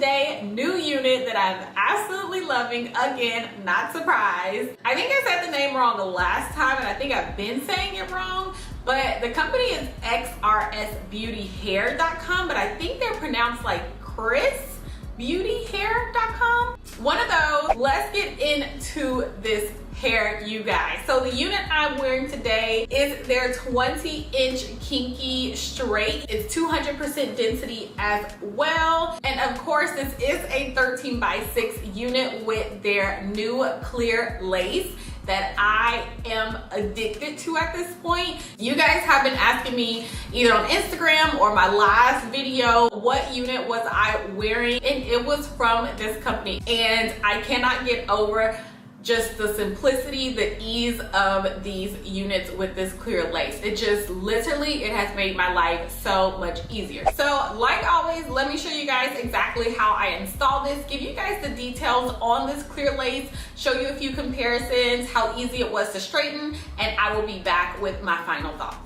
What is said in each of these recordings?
today, new unit that I'm absolutely loving. Again, not surprised. I think I said the name wrong the last time, and I think I've been saying it wrong, but the company is XrsBeautyHair.com, but I think they're pronounced like XrsBeautyHair.com. One of those. Let's get into this hair, you guys. So the unit I'm wearing today is their 20-inch kinky straight. It's 200% density as well. And of course, this is a 13x6 unit with their new clear lace that I am addicted to at this point. You guys have been asking me either on Instagram or my last video, what unit was I wearing? And it was from this company. And I cannot get over just the simplicity, the ease of these units with this clear lace. It just literally, it has made my life so much easier. So like always, let me show you guys exactly how I install this, give you guys the details on this clear lace, show you a few comparisons, how easy it was to straighten, and I will be back with my final thoughts.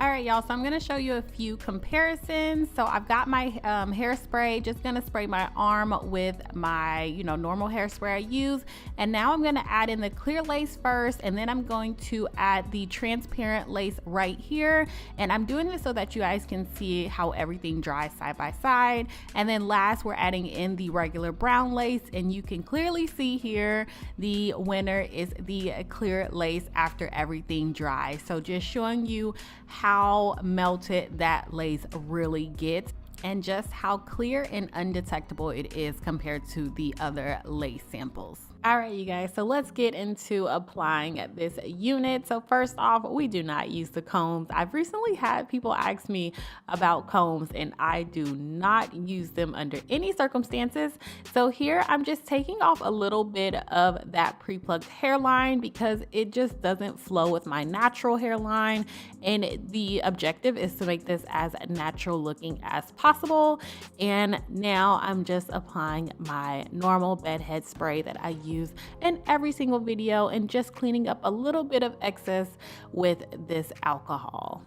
All right, y'all, so I'm gonna show you a few comparisons. So I've got my hairspray, just gonna spray my arm with my, normal hairspray I use. And now I'm gonna add in the clear lace first, and then I'm going to add the transparent lace right here. And I'm doing this so that you guys can see how everything dries side by side. And then last, we're adding in the regular brown lace, and you can clearly see here, the winner is the clear lace after everything dries. So just showing you how melted that lace really gets and just how clear and undetectable it is compared to the other lace samples. All right, you guys, so let's get into applying this unit. So first off, we do not use the combs. I've recently had people ask me about combs, and I do not use them under any circumstances. So here I'm just taking off a little bit of that pre-plucked hairline because it just doesn't flow with my natural hairline. And the objective is to make this as natural looking as possible. And now I'm just applying my normal bedhead spray that I use in every single video and just cleaning up a little bit of excess with this alcohol.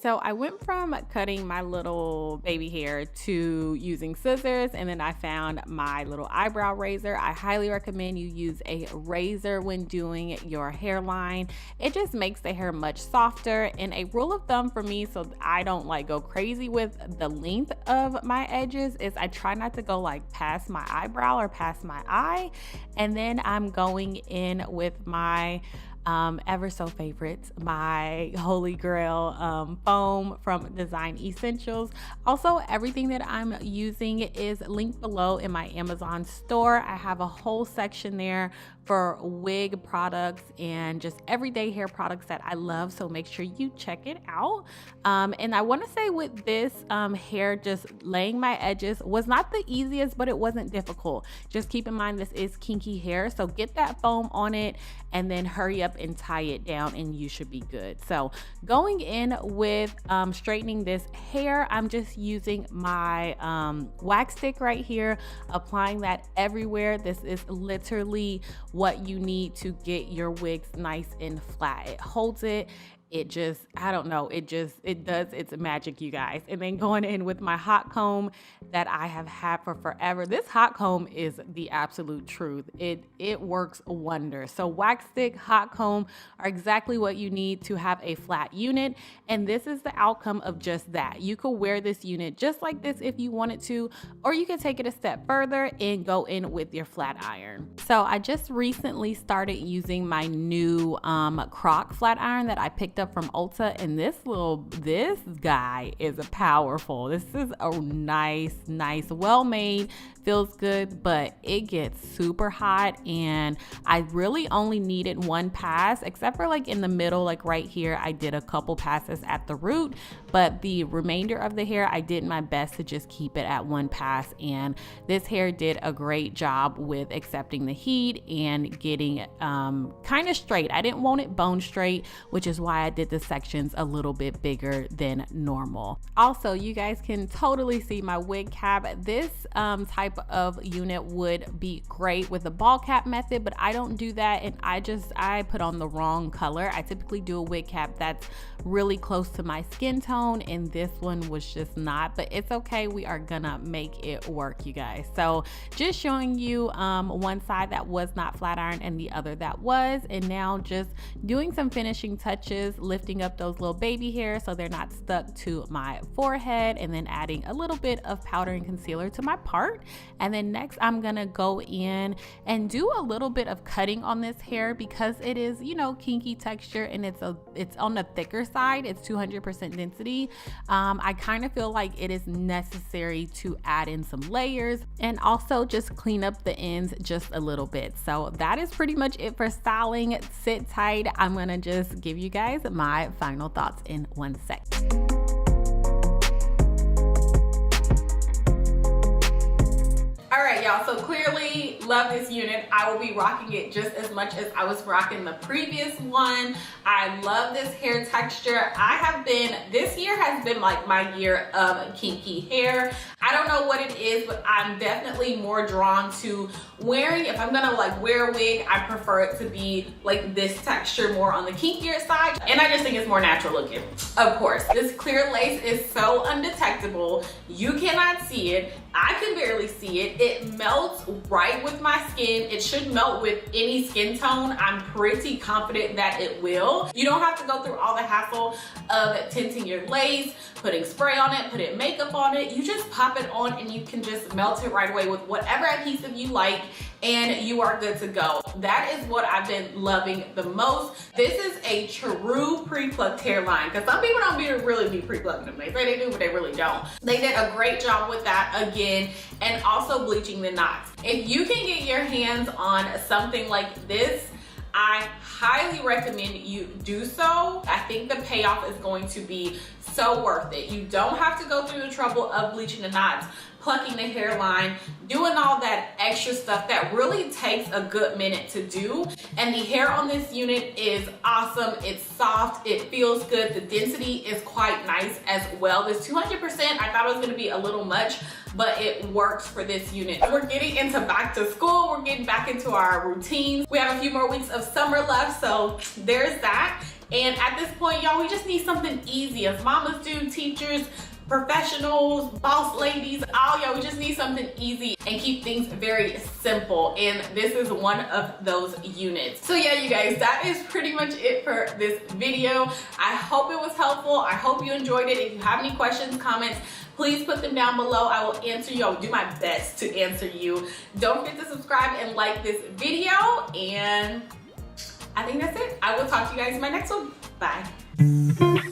So I went from cutting my little baby hair to using scissors, and then I found my little eyebrow razor. I highly recommend you use a razor when doing your hairline. It just makes the hair much softer. And a rule of thumb for me, so I don't go crazy with the length of my edges, is I try not to go past my eyebrow or past my eye. And then I'm going in with my ever so favorites, my holy grail foam from Design Essentials. Also, everything that I'm using is linked below in my Amazon store. I have a whole section there for wig products and just everyday hair products that I love, so make sure you check it out. And I want to say with this hair, just laying my edges was not the easiest, but it wasn't difficult. Just keep in mind this is kinky hair, so get that foam on it and then hurry up and tie it down and you should be good. So going in with straightening this hair, I'm just using my wax stick right here, applying that everywhere. This is literally what you need to get your wigs nice and flat. It holds it. It just, I don't know, it does its magic, you guys. And then going in with my hot comb that I have had for forever. This hot comb is the absolute truth. It works wonders. So wax stick, hot comb are exactly what you need to have a flat unit. And this is the outcome of just that. You could wear this unit just like this if you wanted to, or you could take it a step further and go in with your flat iron. So I just recently started using my new Croc flat iron that I picked up from Ulta, and this guy is powerful. This is a nice, well made, feels good, but it gets super hot, and I really only needed one pass, except for in the middle, right here, I did a couple passes at the root, but the remainder of the hair, I did my best to just keep it at one pass, and this hair did a great job with accepting the heat and getting kind of straight. I didn't want it bone straight, which is why I did the sections a little bit bigger than normal. Also, you guys can totally see my wig cap. This type of unit would be great with the ball cap method, but I don't do that, and I put on the wrong color. I typically do a wig cap that's really close to my skin tone, and this one was just not, but it's okay. We are gonna make it work, you guys. So just showing you one side that was not flat iron and the other that was, and now just doing some finishing touches, lifting up those little baby hairs so they're not stuck to my forehead, and then adding a little bit of powder and concealer to my part. And then next I'm gonna go in and do a little bit of cutting on this hair because it is, you know, kinky texture, and it's on the thicker side. It's 200% density. I kind of feel like it is necessary to add in some layers and also just clean up the ends just a little bit. So that is pretty much it for styling. Sit tight. I'm gonna just give you guys my final thoughts in 1 sec. All right, y'all, so clearly love this unit. I will be rocking it just as much as I was rocking the previous one. I love this hair texture. This year has been like my year of kinky hair. I don't know what it is, but I'm definitely more drawn to wearing, if I'm gonna like wear a wig, I prefer it to be like this texture, more on the kinkier side. And I just think it's more natural looking. Of course, this clear lace is so undetectable. You cannot see it. I can barely see it. It melts right with my skin. It should melt with any skin tone. I'm pretty confident that it will. You don't have to go through all the hassle of tinting your lace, putting spray on it, putting makeup on it. You just pop it on and you can just melt it right away with whatever adhesive you like, and you are good to go. That is what I've been loving the most. This is a true pre-plucked hairline, because some people don't really be pre-plucking them. They say they do, but they really don't. They did a great job with that again, and also bleaching the knots. If you can get your hands on something like this, I highly recommend you do so. I think the payoff is going to be so worth it. You don't have to go through the trouble of bleaching the knots, plucking the hairline, doing all that extra stuff that really takes a good minute to do. And the hair on this unit is awesome. It's soft, it feels good. The density is quite nice as well. This 200%, I thought it was gonna be a little much, but it works for this unit. We're getting into back to school. We're getting back into our routines. We have a few more weeks of summer left, so there's that. And at this point, y'all, we just need something easy. As mamas do, teachers, professionals, boss ladies, all y'all, we just need something easy and keep things very simple. And this is one of those units. So yeah, you guys, that is pretty much it for this video. I hope it was helpful. I hope you enjoyed it. If you have any questions, comments, please put them down below. I will answer you. I will do my best to answer you. Don't forget to subscribe and like this video. And I think that's it. I will talk to you guys in my next one. Bye.